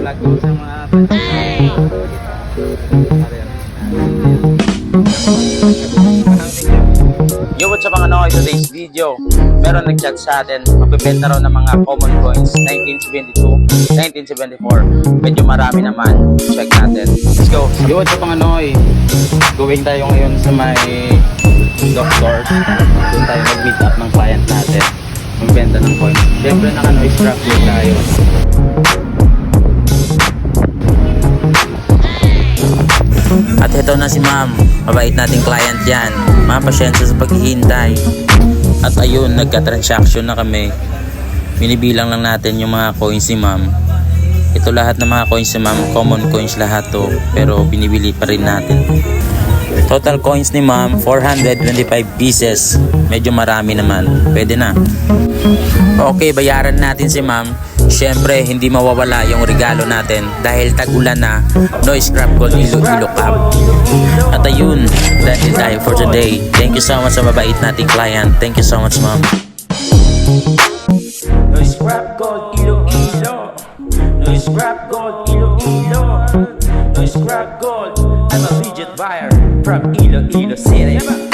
vlog ko sa mga Yo, what's up mga Noy? Today's video, meron nag-chat sa atin, magbibenta raw ng mga common coins 1972, 1974. Medyo marami naman. Check natin. Let's go. Yo, what's up mga Noy? Going tayo ngayon sa may doctors. Doon tayo mag-meet up ng client natin. Magbenta ng coins. Siyempre naka-noise trap din tayo. At ito na si ma'am, mabait nating client yan. Ma'am, pasyensya sa paghihintay. At ayun, nagka-transaction na kami. Binibilang lang natin yung mga coins ni ma'am. Ito lahat ng mga coins ni ma'am, common coins lahat to, pero binibili pa rin natin. Total coins ni ma'am, 425 pieces. Medyo marami naman, pwede na. Okay, bayaran natin si ma'am. Siyempre, hindi mawawala yung regalo natin dahil tag-ulan na. No scrap gold Iloilo Cup. At ayun, dahil tayo for today. Thank you so much sa mabait nating client. Thank you so much, ma'am. No scrap gold Iloilo. No scrap gold Iloilo. No scrap gold. I'm a legit buyer from Iloilo City.